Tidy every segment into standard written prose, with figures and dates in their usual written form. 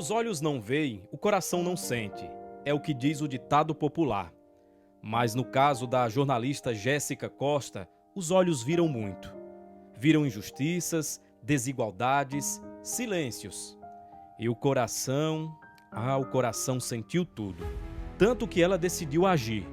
os olhos não veem, o coração não sente. É o que diz o ditado popular. Mas no caso da jornalista Jéssica Costa, os olhos viram muito. Viram injustiças, desigualdades, silêncios. E o coração sentiu tudo. Tanto que ela decidiu agir.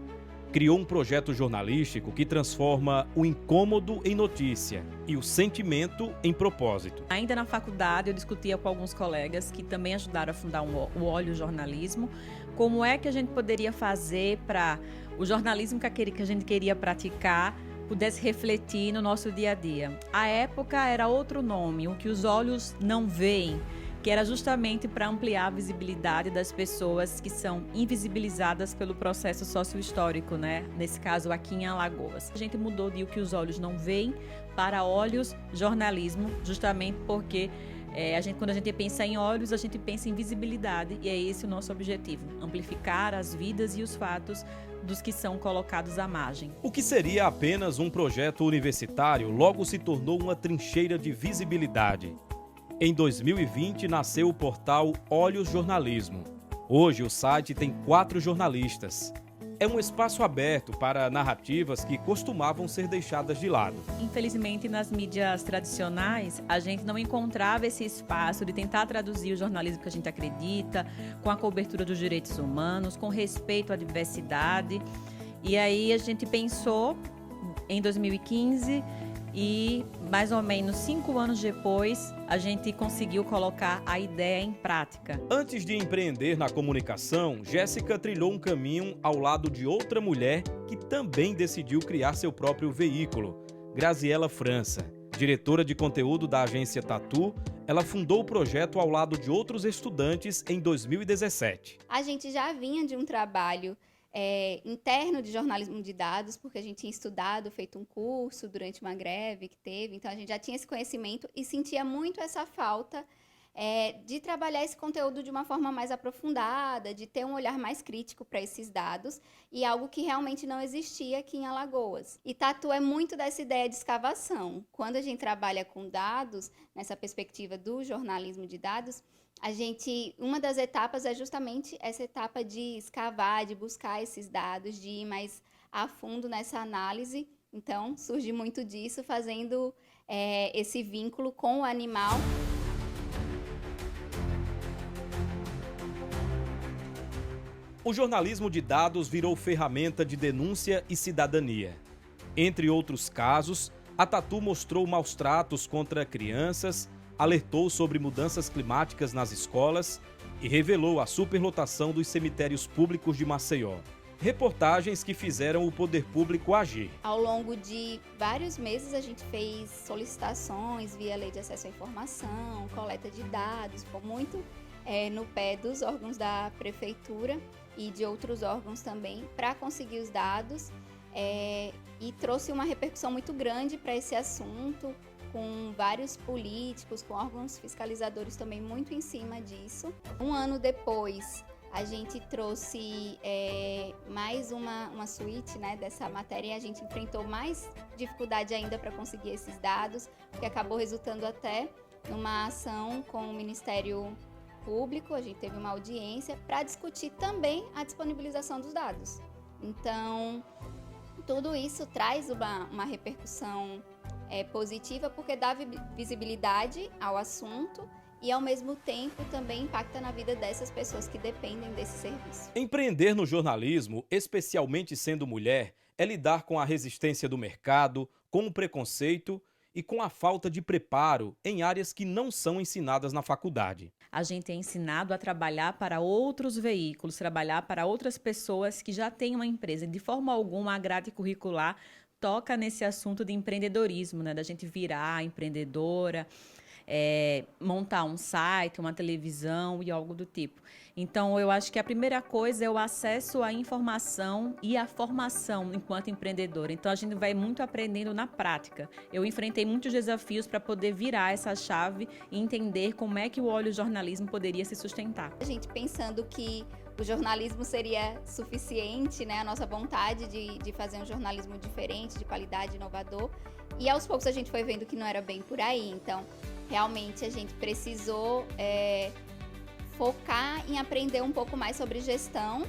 Criou um projeto jornalístico que transforma o incômodo em notícia e o sentimento em propósito. Ainda na faculdade, eu discutia com alguns colegas que também ajudaram a fundar o Olho Jornalismo, como é que a gente poderia fazer para o jornalismo que a gente queria praticar pudesse refletir no nosso dia a dia. À época era outro nome, o que os olhos não veem, que era justamente para ampliar a visibilidade das pessoas que são invisibilizadas pelo processo sociohistórico, né? Nesse caso aqui em Alagoas. A gente mudou de o que os olhos não veem para olhos jornalismo, justamente porque quando a gente pensa em olhos, a gente pensa em visibilidade, e é esse o nosso objetivo, amplificar as vidas e os fatos dos que são colocados à margem. O que seria apenas um projeto universitário logo se tornou uma trincheira de visibilidade. Em 2020, nasceu o portal Olhos Jornalismo. Hoje, o site tem 4 jornalistas. É um espaço aberto para narrativas que costumavam ser deixadas de lado. Infelizmente, nas mídias tradicionais, a gente não encontrava esse espaço de tentar traduzir o jornalismo que a gente acredita, com a cobertura dos direitos humanos, com respeito à diversidade. E aí a gente pensou, em 2015... e mais ou menos 5 anos depois, a gente conseguiu colocar a ideia em prática. Antes de empreender na comunicação, Jéssica trilhou um caminho ao lado de outra mulher que também decidiu criar seu próprio veículo, Graziela França. Diretora de conteúdo da agência Tatu, ela fundou o projeto ao lado de outros estudantes em 2017. A gente já vinha de um trabalho interno de jornalismo de dados, porque a gente tinha estudado, feito um curso durante uma greve que teve, então a gente já tinha esse conhecimento e sentia muito essa falta de trabalhar esse conteúdo de uma forma mais aprofundada, de ter um olhar mais crítico para esses dados, e algo que realmente não existia aqui em Alagoas. E Tatu é muito dessa ideia de escavação. Quando a gente trabalha com dados, nessa perspectiva do jornalismo de dados, uma das etapas é justamente essa etapa de escavar, de buscar esses dados, de ir mais a fundo nessa análise. Então, surge muito disso, fazendo esse vínculo com o animal. O jornalismo de dados virou ferramenta de denúncia e cidadania. Entre outros casos, a Tatu mostrou maus tratos contra crianças, alertou sobre mudanças climáticas nas escolas e revelou a superlotação dos cemitérios públicos de Maceió. Reportagens que fizeram o poder público agir. Ao longo de vários meses, a gente fez solicitações via Lei de Acesso à Informação, coleta de dados, ficou muito no pé dos órgãos da prefeitura e de outros órgãos também, para conseguir os dados, e trouxe uma repercussão muito grande para esse assunto, com vários políticos, com órgãos fiscalizadores também muito em cima disso. Um ano depois, a gente trouxe mais uma suíte, né, dessa matéria, e a gente enfrentou mais dificuldade ainda para conseguir esses dados, que acabou resultando até numa ação com o Ministério Público. A gente teve uma audiência para discutir também a disponibilização dos dados. Então, tudo isso traz uma repercussão positiva, porque dá visibilidade ao assunto e, ao mesmo tempo, também impacta na vida dessas pessoas que dependem desse serviço. Empreender no jornalismo, especialmente sendo mulher, é lidar com a resistência do mercado, com o preconceito e com a falta de preparo em áreas que não são ensinadas na faculdade. A gente é ensinado a trabalhar para outros veículos, trabalhar para outras pessoas que já têm uma empresa. De forma alguma, a grade curricular toca nesse assunto de empreendedorismo, né? Da gente virar empreendedora, montar um site, uma televisão e algo do tipo. Então, eu acho que a primeira coisa é o acesso à informação e à formação enquanto empreendedora. Então, a gente vai muito aprendendo na prática. Eu enfrentei muitos desafios para poder virar essa chave e entender como é que o Olho Jornalismo poderia se sustentar. A gente pensando que o jornalismo seria suficiente, né? A nossa vontade de fazer um jornalismo diferente, de qualidade, inovador. E aos poucos a gente foi vendo que não era bem por aí. Então, realmente a gente precisou focar em aprender um pouco mais sobre gestão.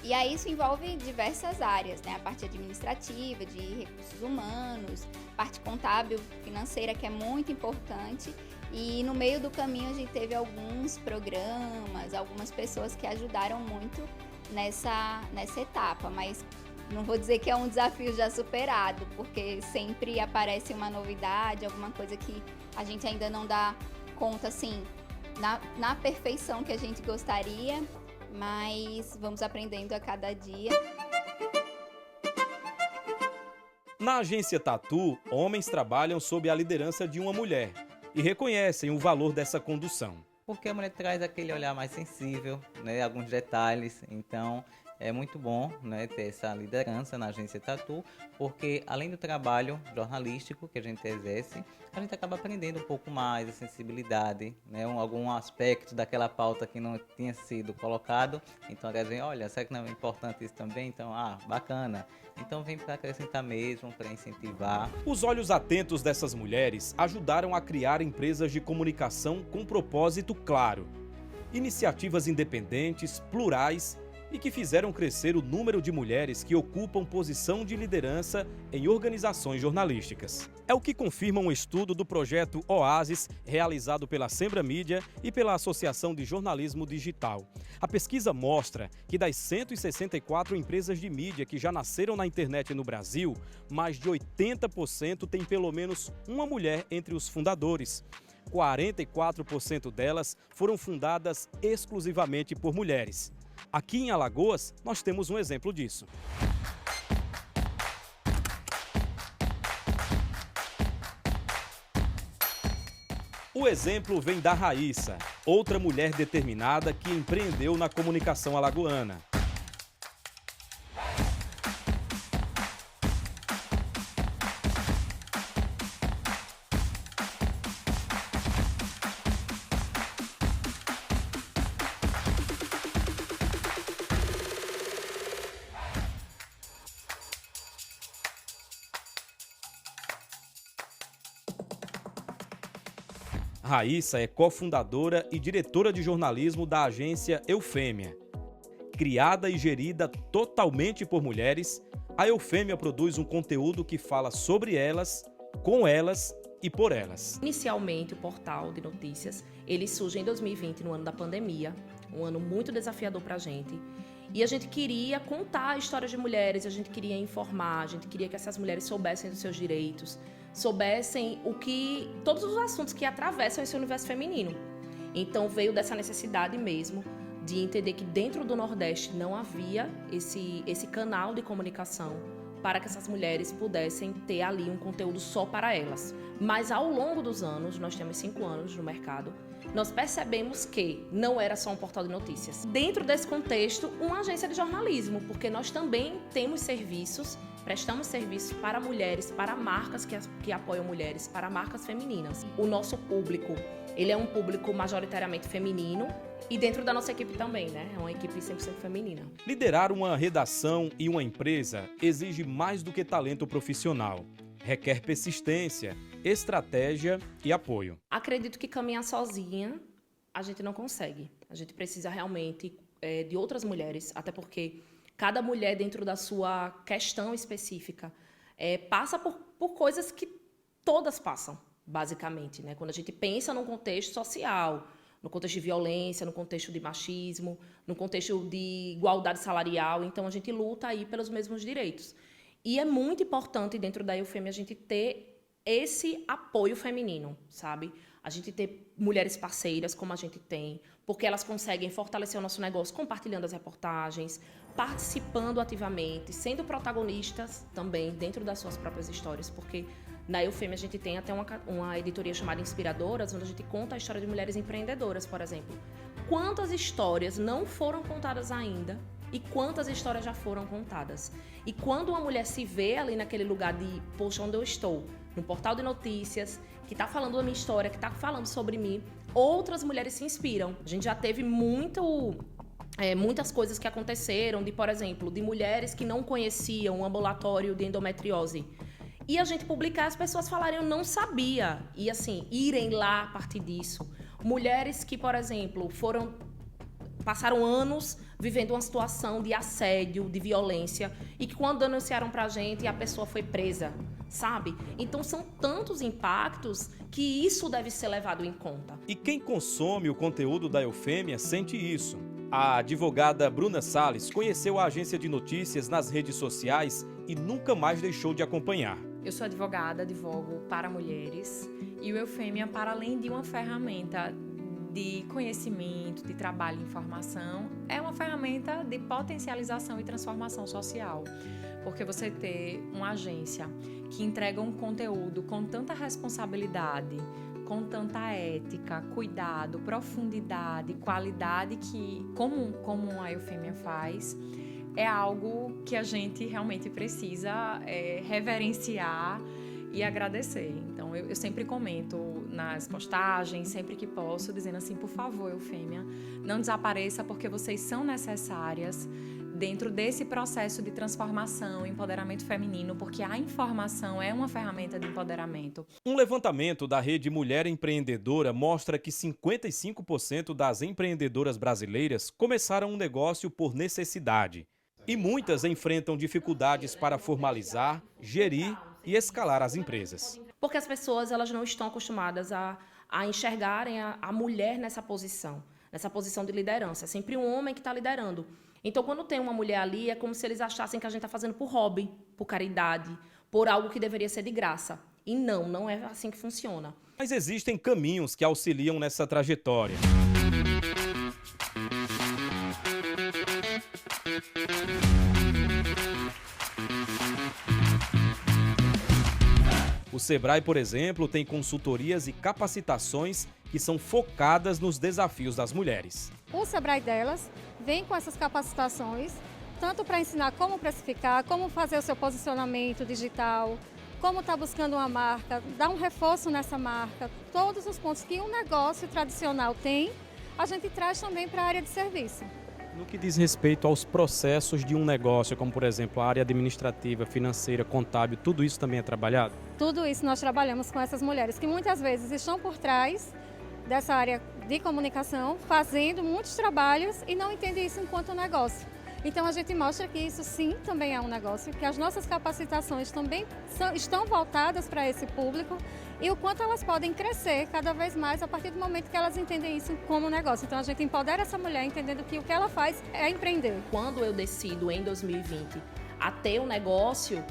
E aí isso envolve diversas áreas, né? A parte administrativa, de recursos humanos, parte contábil, financeira, que é muito importante. E no meio do caminho a gente teve alguns programas, algumas pessoas que ajudaram muito nessa etapa, mas não vou dizer que é um desafio já superado, porque sempre aparece uma novidade, alguma coisa que a gente ainda não dá conta, assim, na perfeição que a gente gostaria, mas vamos aprendendo a cada dia. Na agência Tatu, homens trabalham sob a liderança de uma mulher e reconhecem o valor dessa condução. Porque a mulher traz aquele olhar mais sensível, né, alguns detalhes, então é muito bom, né, ter essa liderança na agência Tatu, porque além do trabalho jornalístico que a gente exerce, a gente acaba aprendendo um pouco mais a sensibilidade, né, algum aspecto daquela pauta que não tinha sido colocado. Então a gente, olha, será que não é importante isso também? Então, bacana. Então vem para acrescentar mesmo, para incentivar. Os olhos atentos dessas mulheres ajudaram a criar empresas de comunicação com propósito claro. Iniciativas independentes, plurais e que fizeram crescer o número de mulheres que ocupam posição de liderança em organizações jornalísticas. É o que confirma um estudo do projeto Oasis, realizado pela Sembra Mídia e pela Associação de Jornalismo Digital. A pesquisa mostra que das 164 empresas de mídia que já nasceram na internet no Brasil, mais de 80% tem pelo menos uma mulher entre os fundadores. 44% delas foram fundadas exclusivamente por mulheres. Aqui em Alagoas, nós temos um exemplo disso. O exemplo vem da Raíssa, outra mulher determinada que empreendeu na comunicação alagoana. Raíssa é cofundadora e diretora de jornalismo da agência Eufêmia. Criada e gerida totalmente por mulheres, a Eufêmia produz um conteúdo que fala sobre elas, com elas e por elas. Inicialmente, o portal de notícias, ele surge em 2020, no ano da pandemia, um ano muito desafiador para a gente. E a gente queria contar a história de mulheres, a gente queria informar, a gente queria que essas mulheres soubessem dos seus direitos, soubessem todos os assuntos que atravessam esse universo feminino. Então veio dessa necessidade mesmo de entender que dentro do Nordeste não havia esse canal de comunicação para que essas mulheres pudessem ter ali um conteúdo só para elas. Mas ao longo dos anos, nós temos 5 anos no mercado, nós percebemos que não era só um portal de notícias. Dentro desse contexto, uma agência de jornalismo, porque nós também temos serviços, prestamos serviços para mulheres, para marcas que apoiam mulheres, para marcas femininas. O nosso público, ele é um público majoritariamente feminino e dentro da nossa equipe também, né? É uma equipe 100% feminina. Liderar uma redação e uma empresa exige mais do que talento profissional. Requer persistência, estratégia e apoio. Acredito que caminhar sozinha a gente não consegue. A gente precisa realmente de outras mulheres, até porque cada mulher dentro da sua questão específica passa por coisas que todas passam, basicamente, né? Quando a gente pensa num contexto social, no contexto de violência, no contexto de machismo, no contexto de igualdade salarial, então a gente luta aí pelos mesmos direitos. E é muito importante dentro da Eufêmia a gente ter esse apoio feminino, sabe? A gente ter mulheres parceiras como a gente tem, porque elas conseguem fortalecer o nosso negócio compartilhando as reportagens, participando ativamente, sendo protagonistas também dentro das suas próprias histórias, porque na Eufêmia a gente tem até uma editoria chamada Inspiradoras, onde a gente conta a história de mulheres empreendedoras, por exemplo. Quantas histórias não foram contadas ainda e quantas histórias já foram contadas? E quando uma mulher se vê ali naquele lugar de, poxa, onde eu estou? No portal de notícias, que está falando da minha história, que está falando sobre mim, outras mulheres se inspiram. A gente já teve muitas coisas que aconteceram, por exemplo, de mulheres que não conheciam o ambulatório de endometriose. E a gente publicar, as pessoas falarem, eu não sabia. E assim, irem lá a partir disso. Mulheres que, por exemplo, foram passaram anos vivendo uma situação de assédio, de violência, e que quando denunciaram pra gente, a pessoa foi presa, sabe? Então são tantos impactos que isso deve ser levado em conta. E quem consome o conteúdo da Eufêmia sente isso. A advogada Bruna Salles conheceu a agência de notícias nas redes sociais e nunca mais deixou de acompanhar. Eu sou advogada, advogo para mulheres, e o Eufêmia, para além de uma ferramenta de conhecimento, de trabalho e informação, é uma ferramenta de potencialização e transformação social. Porque você ter uma agência que entrega um conteúdo com tanta responsabilidade, com tanta ética, cuidado, profundidade, qualidade, que como a Eufêmia faz, é algo que a gente realmente precisa reverenciar e agradecer. Então, eu sempre comento nas postagens, sempre que posso, dizendo assim, por favor, Eufêmia, não desapareça, porque vocês são necessárias dentro desse processo de transformação, empoderamento feminino, porque a informação é uma ferramenta de empoderamento. Um levantamento da Rede Mulher Empreendedora mostra que 55% das empreendedoras brasileiras começaram um negócio por necessidade. E muitas enfrentam dificuldades para formalizar, gerir e escalar as empresas. Porque as pessoas elas não estão acostumadas a enxergarem a mulher nessa posição de liderança. É sempre um homem que está liderando. Então, quando tem uma mulher ali, é como se eles achassem que a gente está fazendo por hobby, por caridade, por algo que deveria ser de graça. E não é assim que funciona. Mas existem caminhos que auxiliam nessa trajetória. O Sebrae, por exemplo, tem consultorias e capacitações que são focadas nos desafios das mulheres. O Sebrae delas vem com essas capacitações, tanto para ensinar como precificar, como fazer o seu posicionamento digital, como estar buscando uma marca, dar um reforço nessa marca. Todos os pontos que um negócio tradicional tem, a gente traz também para a área de serviço. No que diz respeito aos processos de um negócio, como por exemplo a área administrativa, financeira, contábil, tudo isso também é trabalhado? Tudo isso nós trabalhamos com essas mulheres que muitas vezes estão por trás dessa área de comunicação, fazendo muitos trabalhos e não entendem isso enquanto negócio. Então a gente mostra que isso sim também é um negócio, que as nossas capacitações também estão voltadas para esse público e o quanto elas podem crescer cada vez mais a partir do momento que elas entendem isso como negócio. Então a gente empodera essa mulher entendendo que o que ela faz é empreender. Quando eu decido em 2020 a ter um negócio,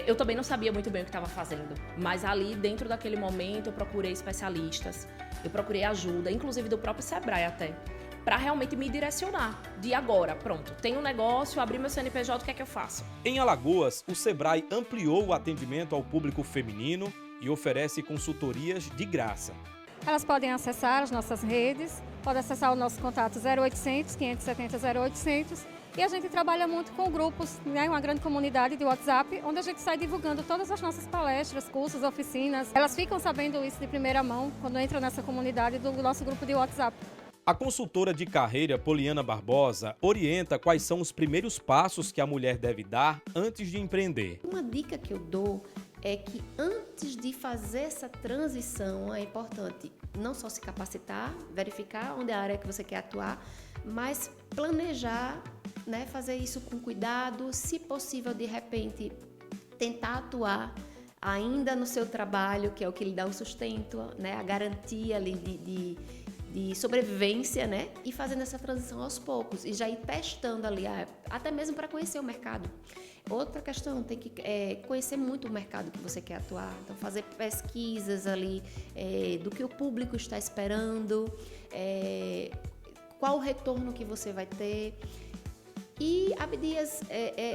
eu também não sabia muito bem o que estava fazendo, mas ali dentro daquele momento eu procurei especialistas, eu procurei ajuda, inclusive do próprio Sebrae até, para realmente me direcionar. De agora, pronto, tenho um negócio, abri meu CNPJ, o que é que eu faço? Em Alagoas, o Sebrae ampliou o atendimento ao público feminino e oferece consultorias de graça. Elas podem acessar as nossas redes, podem acessar o nosso contato 0800 570 0800 e a gente trabalha muito com grupos, né, uma grande comunidade de WhatsApp, onde a gente sai divulgando todas as nossas palestras, cursos, oficinas. Elas ficam sabendo isso de primeira mão quando entram nessa comunidade do nosso grupo de WhatsApp. A consultora de carreira Poliana Barbosa orienta quais são os primeiros passos que a mulher deve dar antes de empreender. Uma dica que eu dou é que antes de fazer essa transição é importante não só se capacitar, verificar onde é a área que você quer atuar, mas planejar, né, fazer isso com cuidado, se possível, de repente, tentar atuar ainda no seu trabalho, que é o que lhe dá o sustento, né, a garantia ali de sobrevivência, né, e fazendo essa transição aos poucos e já ir testando ali, até mesmo para conhecer o mercado. Outra questão, tem que conhecer muito o mercado que você quer atuar, então fazer pesquisas ali do que o público está esperando, qual o retorno que você vai ter. E Abdias,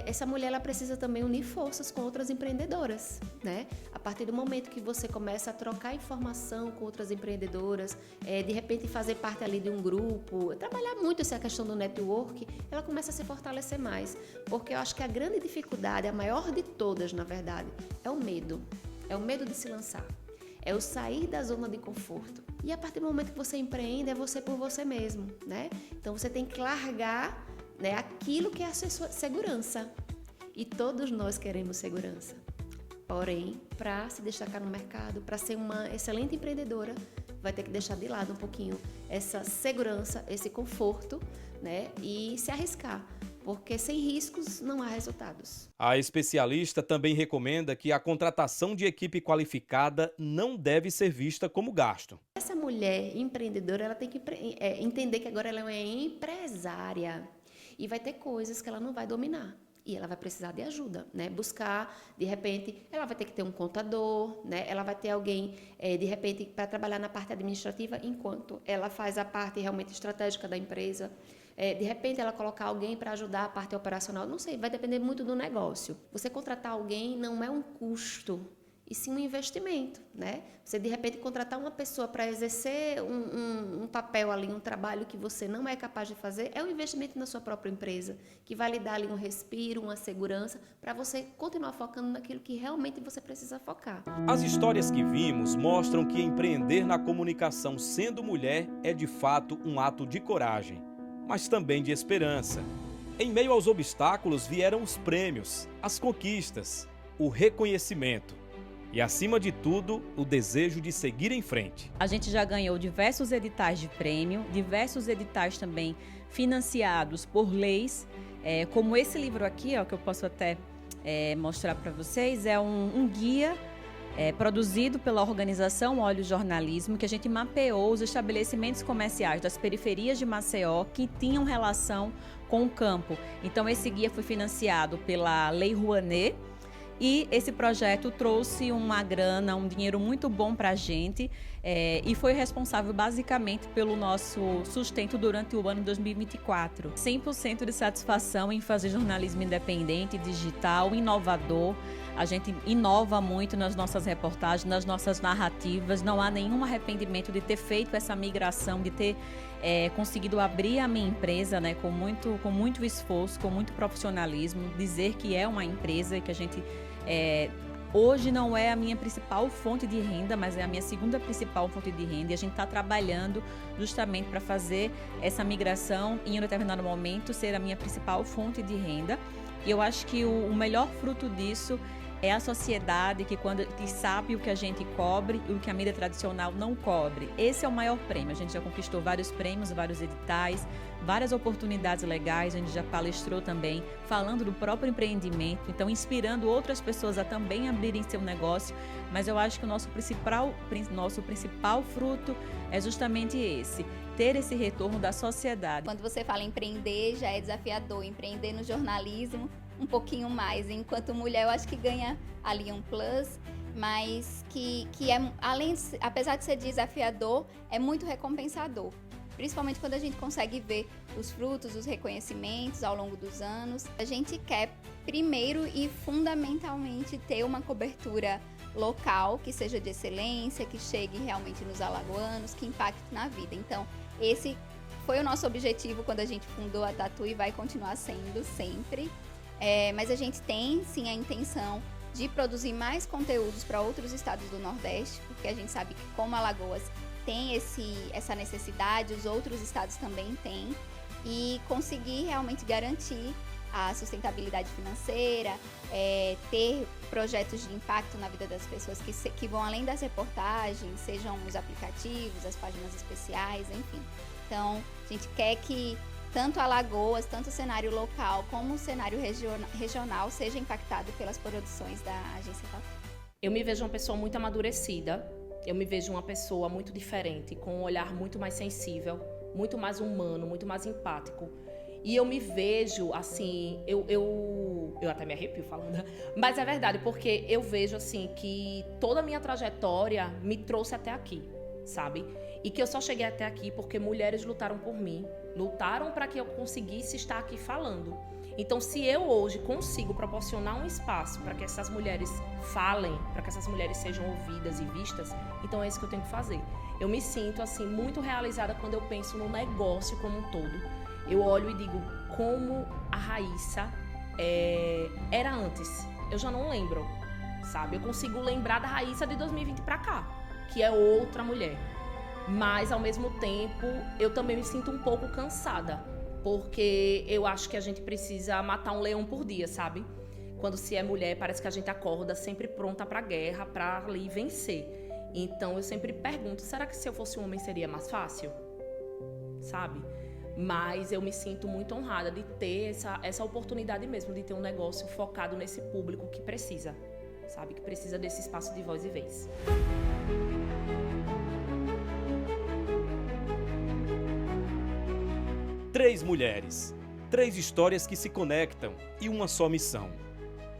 essa mulher ela precisa também unir forças com outras empreendedoras, né? A partir do momento que você começa a trocar informação com outras empreendedoras, de repente fazer parte ali de um grupo, trabalhar muito essa questão do network, ela começa a se fortalecer mais. Porque eu acho que a grande dificuldade, a maior de todas, na verdade, é o medo. É o medo de se lançar. É o sair da zona de conforto. E a partir do momento que você empreende, é você por você mesmo, né? Então você tem que largar, né, aquilo que é a sua segurança. E todos nós queremos segurança. Porém, para se destacar no mercado, para ser uma excelente empreendedora, vai ter que deixar de lado um pouquinho essa segurança, esse conforto, né? E se arriscar, porque sem riscos não há resultados. A especialista também recomenda que a contratação de equipe qualificada não deve ser vista como gasto. Essa mulher empreendedora, ela tem que entender que agora ela é uma empresária e vai ter coisas que ela não vai dominar. E ela vai precisar de ajuda, né? Buscar, de repente, ela vai ter que ter um contador, né? Ela vai ter alguém, de repente, para trabalhar na parte administrativa, enquanto ela faz a parte realmente estratégica da empresa. De repente, ela colocar alguém para ajudar a parte operacional. Não sei, vai depender muito do negócio. Você contratar alguém não é um custo, e sim um investimento, né? Você, de repente, contratar uma pessoa para exercer um papel ali, um trabalho que você não é capaz de fazer, é um investimento na sua própria empresa, que vai lhe dar ali um respiro, uma segurança, para você continuar focando naquilo que realmente você precisa focar. As histórias que vimos mostram que empreender na comunicação sendo mulher é, de fato, um ato de coragem, mas também de esperança. Em meio aos obstáculos vieram os prêmios, as conquistas, o reconhecimento. E, acima de tudo, o desejo de seguir em frente. A gente já ganhou diversos editais de prêmio, diversos editais também financiados por leis, como esse livro aqui, ó, que eu posso até mostrar para vocês, é um guia produzido pela organização Olhos Jornalismo, que a gente mapeou os estabelecimentos comerciais das periferias de Maceió que tinham relação com o campo. Então, esse guia foi financiado pela Lei Rouanet, e esse projeto trouxe uma grana, um dinheiro muito bom para a gente e foi responsável basicamente pelo nosso sustento durante o ano de 2024. 100% de satisfação em fazer jornalismo independente, digital, inovador. A gente inova muito nas nossas reportagens, nas nossas narrativas. Não há nenhum arrependimento de ter feito essa migração, de ter conseguido abrir a minha empresa, né, com muito esforço, com muito profissionalismo, dizer que é uma empresa e que a gente hoje não é a minha principal fonte de renda, mas é a minha segunda principal fonte de renda, e a gente está trabalhando justamente para fazer essa migração e em um determinado momento ser a minha principal fonte de renda. E eu acho que o melhor fruto disso é a sociedade que sabe o que a gente cobre e o que a mídia tradicional não cobre. Esse é o maior prêmio. A gente já conquistou vários prêmios, vários editais, várias oportunidades legais. A gente já palestrou também, falando do próprio empreendimento, então inspirando outras pessoas a também abrirem seu negócio. Mas eu acho que o nosso principal fruto é justamente esse, ter esse retorno da sociedade. Quando você fala empreender, já é desafiador. Empreender no jornalismo, um pouquinho mais. Enquanto mulher, eu acho que ganha ali um plus, mas que apesar de ser desafiador, é muito recompensador. Principalmente quando a gente consegue ver os frutos, os reconhecimentos ao longo dos anos. A gente quer, primeiro e fundamentalmente, ter uma cobertura local que seja de excelência, que chegue realmente nos alagoanos, que impacte na vida. Então, esse foi o nosso objetivo quando a gente fundou a Tatu e vai continuar sendo sempre. Mas a gente tem, sim, a intenção de produzir mais conteúdos para outros estados do Nordeste, porque a gente sabe que, como Alagoas tem essa necessidade, os outros estados também têm, e conseguir realmente garantir a sustentabilidade financeira, ter projetos de impacto na vida das pessoas que vão além das reportagens, sejam os aplicativos, as páginas especiais, enfim. Então, a gente quer que tanto Alagoas, tanto o cenário local como o cenário regional seja impactado pelas produções da Agência Tatu. Eu me vejo uma pessoa muito amadurecida, eu me vejo uma pessoa muito diferente, com um olhar muito mais sensível, muito mais humano, muito mais empático. E eu me vejo, assim, eu até me arrepio falando, mas é verdade, porque eu vejo, assim, que toda a minha trajetória me trouxe até aqui, sabe? E que eu só cheguei até aqui porque mulheres lutaram por mim, lutaram para que eu conseguisse estar aqui falando. Então, se eu hoje consigo proporcionar um espaço para que essas mulheres falem, para que essas mulheres sejam ouvidas e vistas, então é isso que eu tenho que fazer. Eu me sinto, assim, muito realizada quando eu penso no negócio como um todo. Eu olho e digo, como a Raíssa era antes. Eu já não lembro, sabe? Eu consigo lembrar da Raíssa de 2020 para cá, que é outra mulher. Mas, ao mesmo tempo, eu também me sinto um pouco cansada, porque eu acho que a gente precisa matar um leão por dia, sabe? Quando se é mulher, parece que a gente acorda sempre pronta pra guerra, pra ali vencer. Então eu sempre pergunto, será que se eu fosse um homem seria mais fácil? Sabe? Mas eu me sinto muito honrada de ter essa oportunidade mesmo, de ter um negócio focado nesse público que precisa, sabe? Que precisa desse espaço de voz e vez. Três mulheres, 3 histórias que se conectam e uma só missão: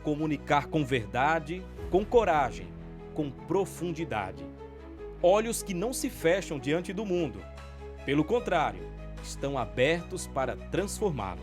comunicar com verdade, com coragem, com profundidade. Olhos que não se fecham diante do mundo. Pelo contrário, estão abertos para transformá-lo.